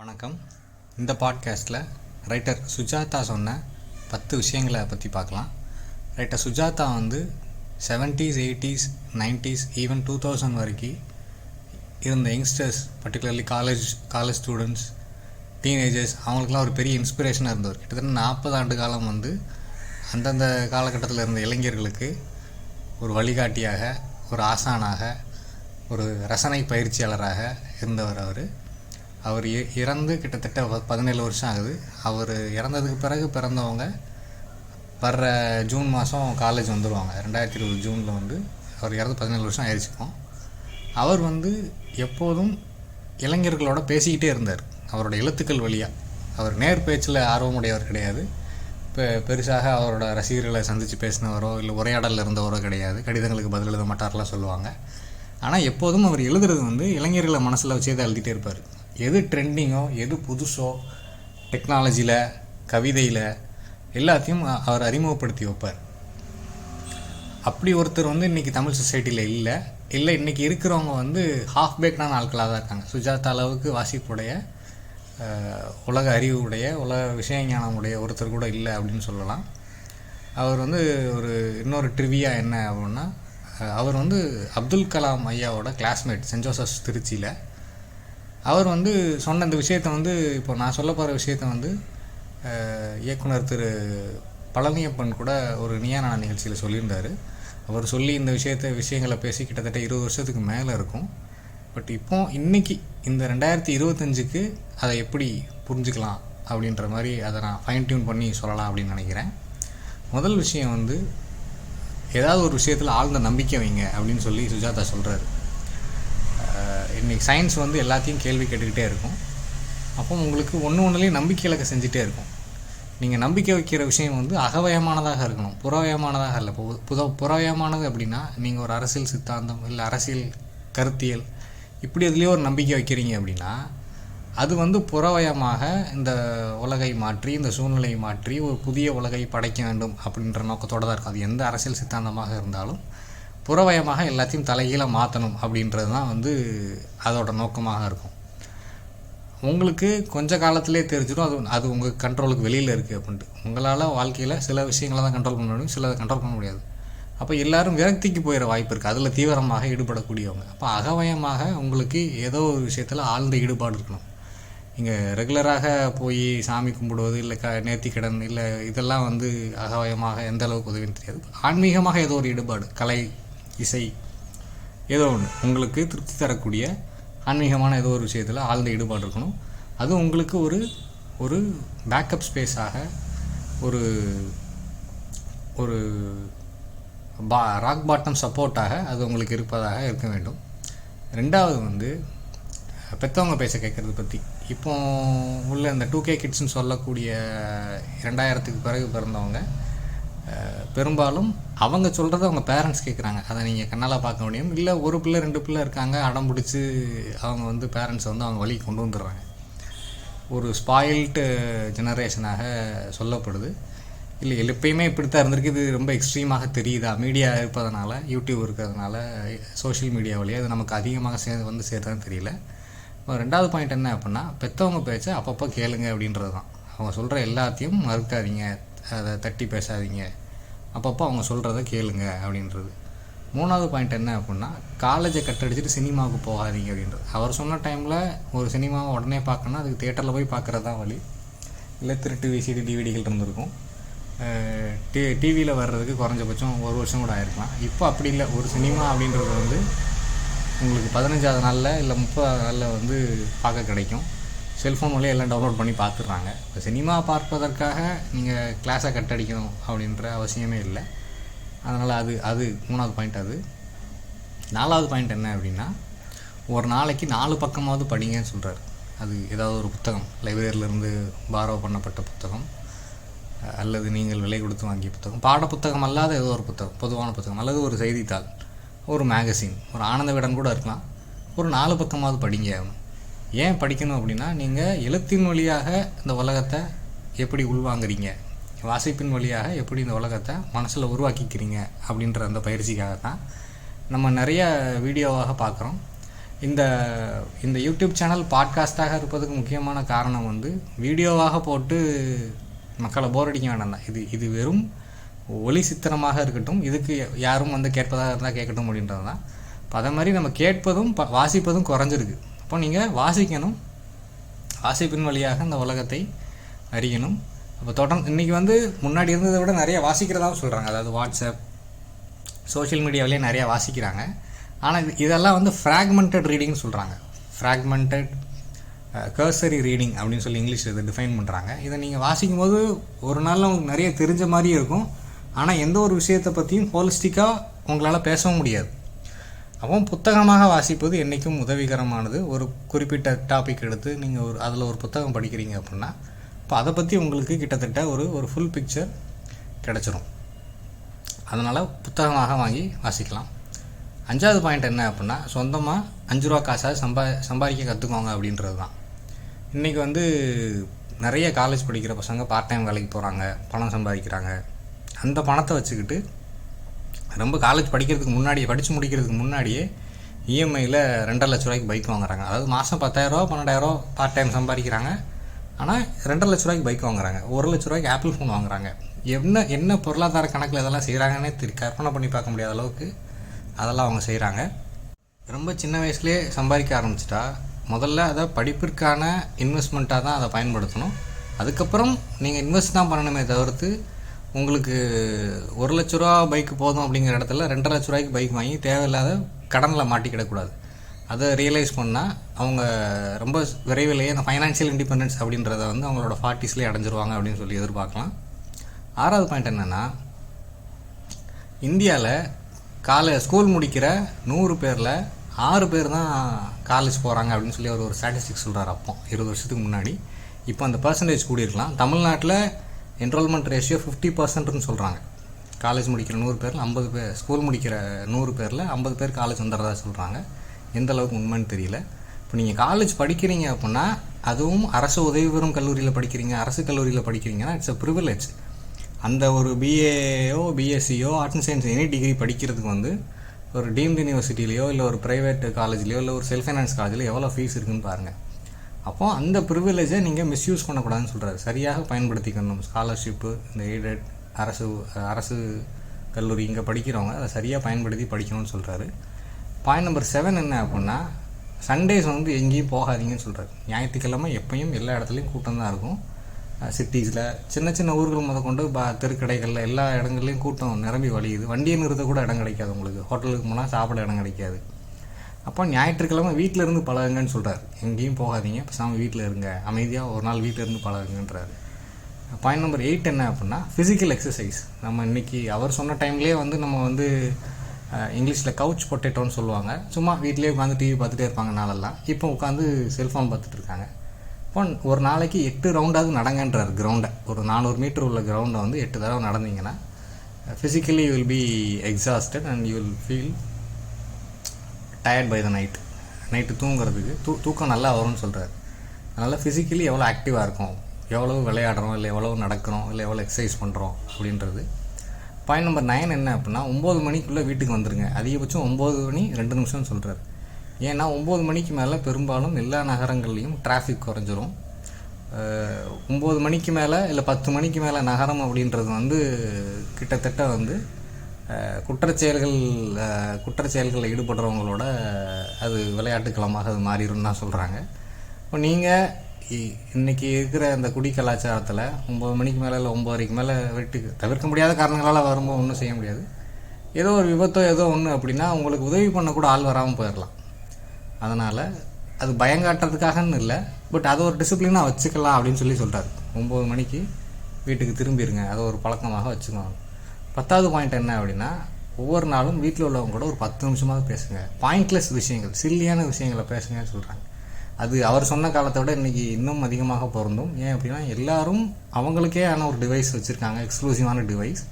வணக்கம். இந்த பாட்காஸ்ட்டில் ரைட்டர் சுஜாதா சொன்ன 10 விஷயங்களை பற்றி பார்க்கலாம். Writer Sujatha 70s, 80s, 90s, even 2000 வரைக்கும் இருந்த youngsters, particularly college students, teenagers, அவங்களுக்குலாம் ஒரு பெரிய இன்ஸ்பிரேஷனாக இருந்தவர். கிட்டத்தட்ட 40 ஆண்டு காலம் அந்தந்த காலகட்டத்தில் இருந்த இளைஞர்களுக்கு ஒரு வழிகாட்டியாக, ஒரு ஆசானாக, ஒரு ரசனை பயிற்சியாளராக இருந்தவர். அவர் இறந்து கிட்டத்தட்ட 17 வருஷம் ஆகுது. அவர் இறந்ததுக்கு பிறகு பிறந்தவங்க வர்ற ஜூன் மாதம் காலேஜ் வந்துடுவாங்க. 2020 ஜூனில் அவர் இறந்து 17 வருஷம் ஆயிடுச்சுக்கும். அவர் எப்போதும் இளைஞர்களோட பேசிக்கிட்டே இருந்தார். அவரோட எழுத்துக்கள் வழியாக. அவர் நேர் பேச்சில் ஆர்வமுடையவர் கிடையாது. பெருசாக அவரோட ரசிகர்களை சந்தித்து பேசினவரோ இல்லை உரையாடலில் இருந்தவரோ கிடையாது. கடிதங்களுக்கு பதில் எழுத மாட்டார்லாம் சொல்லுவாங்க. ஆனால் எப்போதும் அவர் எழுதுறது இளைஞர்களை மனசில் வச்சே தான் எழுதிட்டே இருப்பார். எது ட்ரெண்டிங்கோ, எது புதுசோ, டெக்னாலஜியில், கவிதையில் எல்லாத்தையும் அவர் அறிமுகப்படுத்தி வைப்பார். அப்படி ஒருத்தர் இன்றைக்கி தமிழ் சொசைட்டியில் இல்லை இன்றைக்கி இருக்கிறவங்க ஹாஃப் பேக்டான ஆட்களாக தான் இருக்காங்க. சுஜாதா அளவுக்கு வாசிப்புடைய, உலக அறிவுடைய, உலக விஷய ஞானமுடைய ஒருத்தர் கூட இல்லை அப்படின்னு சொல்லலாம். அவர் ஒரு இன்னொரு ட்ரிவியா என்ன அப்படின்னா, அவர் அப்துல் கலாம் ஐயாவோட கிளாஸ்மேட், சென்ட் ஜோசப்ஸ் திருச்சியில். அவர் சொன்ன இந்த விஷயத்தை இப்போ நான் சொல்ல போகிற விஷயத்தை இயக்குனர் திரு பழனியப்பன் கூட ஒரு நீயானா நிகழ்ச்சியில் சொல்லியிருந்தார். அவர் சொல்லி இந்த விஷயங்களை பேசி கிட்டத்தட்ட 20 வருஷத்துக்கு மேலே இருக்கும். பட் இன்றைக்கி இந்த 2025க்கு அதை எப்படி புரிஞ்சுக்கலாம் அப்படின்ற மாதிரி அதை நான் ஃபைன் டியூன் பண்ணி சொல்லலாம் அப்படின்னு நினைக்கிறேன். முதல் விஷயம் ஏதாவது ஒரு விஷயத்தில் ஆழ்ந்த நம்பிக்கை வைங்க அப்படின்னு சொல்லி சுஜாதா சொல்கிறாரு. இன்றைக்கி சயின்ஸ் எல்லாத்தையும் கேள்வி கேட்டுக்கிட்டே இருக்கும். அப்போ உங்களுக்கு ஒன்றுலேயும் நம்பிக்கை இலக்க செஞ்சுட்டே இருக்கும். நீங்கள் நம்பிக்கை வைக்கிற விஷயம் அகவயமானதாக இருக்கணும், புறவயமானதாக இல்லை. புறவயமானது அப்படின்னா நீங்கள் ஒரு அரசியல் சித்தாந்தம் இல்லை அரசியல் கருத்தியல் இப்படி இதுலேயே ஒரு நம்பிக்கை வைக்கிறீங்க அப்படின்னா அது புறவயமாக இந்த உலகை மாற்றி, இந்த சூழ்நிலையை மாற்றி ஒரு புதிய உலகை படைக்க வேண்டும் அப்படின்ற நோக்கத்தோடு தான் இருக்கும். அது எந்த அரசியல் சித்தாந்தமாக இருந்தாலும் புறவயமாக எல்லாத்தையும் தலைகீழாக மாற்றணும் அப்படின்றது தான் அதோட நோக்கமாக இருக்கும். உங்களுக்கு கொஞ்ச காலத்திலே தெரிஞ்சிடும் அது உங்கள் கண்ட்ரோலுக்கு வெளியில் இருக்குது அப்படின்ட்டு. உங்களால் வாழ்க்கையில் சில விஷயங்களை தான் கண்ட்ரோல் பண்ண முடியும், சிலதை கண்ட்ரோல் பண்ண முடியாது. அப்போ எல்லோரும் விரக்திக்கு போயிட வாய்ப்பு இருக்குது, அதில் தீவிரமாக ஈடுபடக்கூடியவங்க. அப்போ அகவயமாக உங்களுக்கு ஏதோ ஒரு விஷயத்தில் ஆழ்ந்த ஈடுபாடு இருக்கணும். இங்கே ரெகுலராக போய் சாமி கும்பிடுவது இல்லை நேர்த்திக்கடன் இல்லை இதெல்லாம் அகவயமாக எந்த அளவுக்கு உதவின்னு தெரியாது. ஆன்மீகமாக ஏதோ ஒரு ஈடுபாடு, கலை, இசை, ஏதோ ஒன்று உங்களுக்கு திருப்தி தரக்கூடிய ஆன்மீகமான ஏதோ ஒரு விஷயத்தில் ஆழ்ந்த ஈடுபாடு இருக்கணும். அது உங்களுக்கு ஒரு பேக்கப் ஸ்பேஸாக, ஒரு ஒரு ராக் பாட்டம் சப்போர்ட்டாக அது உங்களுக்கு இருப்பதாக இருக்க வேண்டும். ரெண்டாவது பெற்றவங்க பேச கேட்குறது பற்றி. இப்போ உள்ள இந்த 2K கிட்ஸ்ன்னு சொல்லக்கூடிய 2000க்கு பிறகு பிறந்தவங்க பெரும்பாலும் அவங்க சொல்கிறத அவங்க பேரண்ட்ஸ் கேட்குறாங்க. அதை நீங்கள் கண்ணால் பார்க்க முடியும். இல்லை ஒரு பிள்ளை 2 பிள்ளை இருக்காங்க, அடம் பிடிச்சி அவங்க பேரண்ட்ஸை அவங்க வழி கொண்டு வந்துடுறாங்க. ஒரு ஸ்பாயில்டு ஜெனரேஷனாக சொல்லப்படுது. இல்லை எப்பயுமே இப்படித்தான் இருந்திருக்கு. இது ரொம்ப எக்ஸ்ட்ரீமாக தெரியுதா? மீடியா இருப்பதனால, யூடியூப் இருக்கிறதுனால, சோஷியல் மீடியா வழியாக அது நமக்கு அதிகமாக சேருதான்னு தெரியல. இப்போ ரெண்டாவது பாயிண்ட் என்ன அப்படின்னா, பெற்றவங்க பேச்சை அப்பப்போ கேளுங்க அப்படின்றது தான். அவங்க சொல்கிற எல்லாத்தையும் மறுக்காதீங்க, அதை தட்டி பேசாதீங்க, அப்பப்போ அவங்க சொல்கிறத கேளுங்க அப்படின்றது. மூணாவது பாயிண்ட் என்ன அப்படின்னா, காலேஜை கட்டடிச்சிட்டு சினிமாவுக்கு போகாதீங்க அப்படின்றது. அவர் சொன்ன டைமில் ஒரு சினிமாவை உடனே பார்க்கணுன்னா அதுக்கு தியேட்டரில் போய் பார்க்குறது தான் வழி. இல்லை திருட்டு விசிடி டிவிடிகள் இருந்திருக்கும். டிவியில் வர்றதுக்கு குறைஞ்சபட்சம் 1 வருஷம் கூட ஆயிருக்கலாம். இப்போ அப்படி இல்லை. ஒரு சினிமா அப்படின்றது உங்களுக்கு 15ஆவது நாளில் இல்லை 30ஆவது நாளில் பார்க்க கிடைக்கும். செல்ஃபோன் வழியாக எல்லாம் டவுன்லோட் பண்ணி பார்த்துடுறாங்க. இப்போ சினிமா பார்ப்பதற்காக நீங்கள் கிளாஸை கட்டடிக்கணும் அப்படின்ற அவசியமே இல்லை. அதனால் அது மூணாவது பாயிண்ட். அது நாலாவது பாயிண்ட் என்ன அப்படின்னா, ஒரு நாளைக்கு 4 பக்கமாவது படிங்கன்னு சொல்கிறார். அது ஏதாவது ஒரு புத்தகம், லைப்ரரியிலேருந்து பாரோ பண்ணப்பட்ட புத்தகம் அல்லது நீங்கள் விலை கொடுத்து வாங்கிய புத்தகம், பாட புத்தகம் அல்லாத ஏதோ ஒரு புத்தகம், பொதுவான புத்தகம் அல்லது ஒரு செய்தித்தாள், ஒரு மேகசின், ஒரு ஆனந்த விகடன் கூட இருக்கலாம். ஒரு 4 பக்கமாவது படிங்க. ஏன் படிக்கணும் அப்படின்னா, நீங்கள் எழுத்தின் வழியாக இந்த உலகத்தை எப்படி உள்வாங்குறீங்க, வாசிப்பின் வழியாக எப்படி இந்த உலகத்தை மனசில் உருவாக்கிக்கிறீங்க அப்படின்ற அந்த பயிற்சிக்காக தான் நம்ம நிறைய வீடியோவாக பார்க்குறோம். இந்த இந்த யூடியூப் சேனல் பாட்காஸ்ட்டாக இருப்பதுக்கு முக்கியமான காரணம் வந்து வீடியோவாக போட்டு மக்களை போர் அடிக்க வேண்டாம் தான். இது வெறும் ஒலி சித்திரமாக இருக்கட்டும், இதுக்கு யாரும் வந்து கேட்பதாக இருந்தால் கேட்கட்டும் அப்படின்றது தான். இப்போ அதை மாதிரி நம்ம கேட்பதும் வாசிப்பதும் குறைஞ்சிருக்கு. அப்போ நீங்கள் வாசிக்கணும், வாசிப்பின் வழியாக இந்த உலகத்தை அறியணும். அப்போ தொடர்ந்து இன்றைக்கி வந்து முன்னாடி இருந்ததை விட நிறைய வாசிக்கிறதாகவும் சொல்கிறாங்க. அதாவது வாட்ஸ்அப், சோஷியல் மீடியாவிலேயே நிறையா வாசிக்கிறாங்க. ஆனால் இதெல்லாம் வந்து ஃப்ராக்மெண்டட் ரீடிங்னு சொல்கிறாங்க. ஃப்ராக்மெண்டட் கர்சரி ரீடிங் அப்படின்னு சொல்லி இங்கிலீஷில் இதை டிஃபைன் பண்ணுறாங்க. இதை நீங்கள் வாசிக்கும்போது ஒரு நாளில் உங்களுக்கு நிறைய தெரிஞ்ச மாதிரியே இருக்கும், ஆனால் எந்த ஒரு விஷயத்தை பற்றியும் ஹோலிஸ்டிக்காக உங்களால் பேசவும் முடியாது. அப்போ புத்தகமாக வாசிப்பது என்றைக்கும் உதவிகரமானது. ஒரு குறிப்பிட்ட டாபிக் எடுத்து நீங்கள் அதில் ஒரு புத்தகம் படிக்கிறீங்க அப்படின்னா இப்போ அதை பற்றி உங்களுக்கு கிட்டத்தட்ட ஒரு ஃபுல் பிக்சர் கிடச்சிரும். அதனால் புத்தகமாக வாங்கி வாசிக்கலாம். 5வது பாயிண்ட் என்ன அப்படின்னா, சொந்தமாக 5 ரூபா காசாக சம்பாதிக்க கற்றுக்கோங்க அப்படின்றது தான். இன்றைக்கி வந்து நிறைய காலேஜ் படிக்கிற பசங்க பார்ட் டைம் வேலைக்கு போகிறாங்க, பணம் சம்பாதிக்கிறாங்க. அந்த பணத்தை வச்சுக்கிட்டு ரொம்ப காலேஜ் படித்து முடிக்கிறதுக்கு முன்னாடியே இஎம்ஐயில் 2.5 லட்ச ரூபாய்க்கு பைக் வாங்குறாங்க. அதாவது மாதம் 10,000 12,000 பார்ட் டைம் சம்பாதிக்கிறாங்க, ஆனால் 2.5 லட்ச ரூபாய்க்கு பைக் வாங்குறாங்க, 1 லட்ச ரூபாய்க்கு ஆப்பிள் ஃபோன் வாங்குறாங்க. என்ன பொருளாதார கணக்கில் இதெல்லாம் செய்கிறாங்கன்னே கற்பனை பண்ணி பார்க்க முடியாத அளவுக்கு அதெல்லாம் அவங்க செய்கிறாங்க. ரொம்ப சின்ன வயசுலேயே சம்பாதிக்க ஆரம்பிச்சிட்டா முதல்ல அதை படிப்பிற்கான இன்வெஸ்ட்மெண்ட்டாக தான் அதை பயன்படுத்தணும். அதுக்கப்புறம் நீங்கள் இன்வெஸ்ட் தான் பண்ணணுமே தவிர்த்து உங்களுக்கு 1 லட்ச ரூபா பைக்கு போதும் அப்படிங்கிற இடத்துல 2.5 லட்ச ரூபாய்க்கு பைக் வாங்கி தேவையில்லாத கடனில் மாட்டிக்கிடக்கூடாது. அதை ரியலைஸ் பண்ணால் அவங்க ரொம்ப விரைவிலேயே அந்த ஃபைனான்ஷியல் இண்டிபெண்டன்ஸ் அப்படின்றத வந்து அவங்களோட 40ஸ்லேயே அடைஞ்சிருவாங்க அப்படின்னு சொல்லி எதிர்பார்க்கலாம். 6வது பாயிண்ட் என்னென்னா, இந்தியாவில் ஸ்கூல் முடிக்கிற 100 பேரில் 6 பேர் தான் காலேஜ் போகிறாங்க அப்படின்னு சொல்லி ஒரு ஸ்டாட்டிஸ்டிக்ஸ் சொல்கிறார். அப்போ 20 வருஷத்துக்கு முன்னாடி. இப்போ அந்த பர்சன்டேஜ் கூடியிருக்கலாம். தமிழ்நாட்டில் என்ரோல்மெண்ட் ரேஷியோ 50%ன்னு சொல்கிறாங்க. காலேஜ் முடிக்கிற 100 பேரில் 50 பேர், ஸ்கூல் முடிக்கிற 100 பேரில் 50 பேர் காலேஜ் வந்துடுறதா சொல்கிறாங்க. எந்த அளவுக்கு உண்மைன்னு தெரியல. இப்போ நீங்கள் காலேஜ் படிக்கிறீங்க அப்படின்னா, அதுவும் அரசு உதவி பெறும் கல்லூரியில் படிக்கிறீங்க, அரசு கல்லூரியில் படிக்கிறீங்கன்னா இட்ஸ் அ ப்ரிவிலேஜ். அந்த ஒரு பிஏஓ, பிஎஸ்சியோ, arts and science any degree படிக்கிறதுக்கு வந்து ஒரு டீம்டு யூனிவர்சிட்டிலையோ இல்லை ஒரு ப்ரைவேட் காலேஜ்லையோ இல்லை ஒரு செல்ஃப் ஃபைனான்ஸ் காலேஜில் எவ்வளோ ஃபீஸ் இருக்குதுன்னு பாருங்கள். அப்போது அந்த ப்ரிவிலேஜை நீங்கள் மிஸ்யூஸ் பண்ணக்கூடாதுன்னு சொல்கிறாரு. சரியாக பயன்படுத்திக்கணும். ஸ்காலர்ஷிப்பு, இந்த எய்டட் அரசு கல்லூரி இங்கே படிக்கிறவங்க அதை சரியாக பயன்படுத்தி படிக்கணும்னு சொல்கிறாரு. பாயிண்ட் நம்பர் 7 என்ன அப்படின்னா, சண்டேஸ் வந்து எங்கேயும் போகாதீங்கன்னு சொல்கிறாரு. ஞாயிற்றுக்கிழமை எப்பயும் எல்லா இடத்துலையும் கூட்டம் தான் இருக்கும். சிட்டிஸில் சின்ன சின்ன ஊர்கள் முதற்கொண்டு தெருக்கடைகளில் எல்லா இடங்கள்லையும் கூட்டம் நிரம்பி வழியுது. வண்டியை நிறுத்த கூட இடம் கிடைக்காது. உங்களுக்கு ஹோட்டலுக்கு போனால் சாப்பிட இடம் கிடைக்காது. அப்போ ஞாயிற்றுக்கிழமை வீட்டில் இருந்து பழகுங்கன்னு சொல்கிறார். எங்கேயும் போகாதீங்க, பேசாமல் வீட்டில் இருங்க, அமைதியாக ஒரு நாள் வீட்டில் இருந்து பழகுங்கன்றாரு. பாயிண்ட் நம்பர் 8 என்ன அப்படின்னா, ஃபிசிக்கல் எக்ஸசைஸ். நம்ம இன்றைக்கி அவர் சொன்ன டைம்லேயே வந்து நம்ம வந்து இங்கிலீஷில் கவுச் பொட்டேட்டோன்னு சொல்லுவாங்க. சும்மா வீட்டிலே உட்காந்து டிவி பார்த்துட்டே இருப்பாங்க நாளெல்லாம். இப்போ உட்காந்து செல்ஃபோன் பார்த்துட்டு இருக்காங்க. இப்போ ஒரு நாளைக்கு 8 ரவுண்டாவது நடங்கன்றார் கிரவுண்டை. ஒரு 400 மீட்டர் உள்ள கிரவுண்டை வந்து 8 தடவை நடந்தீங்கன்னா physically you will be exhausted and you will feel tired by the night தூங்குறதுக்கு தூக்கம் நல்லா வரும்னு சொல்கிறார். அதனால் ஃபிசிக்கலி எவ்வளோ ஆக்டிவாக இருக்கும், எவ்வளோ விளையாடுறோம், இல்லை எவ்வளோ நடக்கிறோம், இல்லை எவ்வளோ எக்ஸசைஸ் பண்ணுறோம் அப்படின்றது. பாயிண்ட் நம்பர் 9 என்ன அப்படின்னா, 9 மணிக்குள்ளே வீட்டுக்கு வந்துடுங்க. அதிகபட்சம் 9 மணி 2 நிமிஷம்னு சொல்கிறார். ஏன்னா 9 மணிக்கு மேலே பெரும்பாலும் எல்லா நகரங்கள்லேயும் டிராஃபிக் குறைஞ்சிரும். 9 மணிக்கு மேலே இல்லை 10 மணிக்கு மேலே நகரம் அப்படின்றது வந்து கிட்டத்தட்ட வந்து குற்றச்செயல்களில் ஈடுபடுறவங்களோட அது விளையாட்டுக்களமாக அது மாறிடும் தான் சொல்கிறாங்க. இப்போ நீங்கள் இன்றைக்கி இருக்கிற அந்த குடி கலாச்சாரத்தில் 9 மணிக்கு மேலே இல்லை 9:30க்கு மேலே வீட்டுக்கு தவிர்க்க முடியாத காரணங்களால் வரும்போது ஒன்றும் செய்ய முடியாது. ஏதோ ஒரு விபத்தோ ஏதோ ஒன்று அப்படின்னா உங்களுக்கு உதவி பண்ணக்கூட ஆள் வராமல் போயிடலாம். அதனால் அது பயங்காட்டுறதுக்காகன்னு இல்லை, பட் அதை ஒரு டிசிப்ளினாக வச்சுக்கலாம் அப்படின்னு சொல்லி சொல்கிறாரு. 9 மணிக்கு வீட்டுக்கு திரும்பிடுங்க, அதை ஒரு பழக்கமாக வச்சுக்கோங்க. 10வது பாயிண்ட் என்ன அப்படின்னா, ஒவ்வொரு நாளும் வீட்டில் உள்ளவங்க கூட ஒரு 10 நிமிஷமாக பேசுங்க. பாயிண்ட்லெஸ் விஷயங்கள், சில்லியான விஷயங்களை பேசுங்கன்னு சொல்கிறாங்க. அது அவர் சொன்ன காலத்தை விட இன்றைக்கி இன்னும் அதிகமாக பொருந்தும். ஏன் அப்படின்னா, எல்லோரும் அவங்களுக்கே ஆன ஒரு டிவைஸ் வச்சுருக்காங்க, எக்ஸ்க்ளூசிவான டிவைஸ்.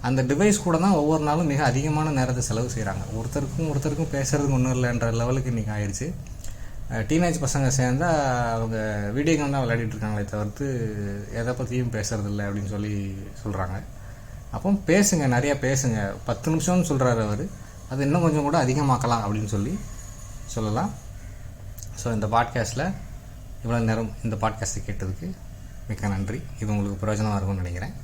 அந்த டிவைஸ் கூட தான் ஒவ்வொரு நாளும் மிக அதிகமான நேரத்தை செலவு செய்கிறாங்க. ஒருத்தருக்கும் பேசுகிறதுக்கு ஒன்றும் இல்லைன்ற லெவலுக்கு இன்றைக்கி ஆயிடுச்சு. டீனேஜ் பசங்க சேர்ந்தால் அவங்க வீடியோ கேம் தான் விளையாடிட்டு இருக்காங்களே தவிர்த்து எதை பற்றியும் பேசுகிறதில்ல அப்படின்னு சொல்லி சொல்கிறாங்க. அப்போ பேசுங்க, நிறையா பேசுங்க. 10 நிமிஷம்னு சொல்கிறாரு அவர், அது இன்னும் கொஞ்சம் கூட அதிகமாக்கலாம் அப்படின்னு சொல்லி சொல்லலாம். ஸோ இந்த பாட்காஸ்ட்டில் இவ்வளோ நேரம் இந்த பாட்காஸ்ட்டை கேட்டதுக்கு மிக்க நன்றி. இது உங்களுக்கு பிரயோஜனமாக இருக்கும்னு நினைக்கிறேன்.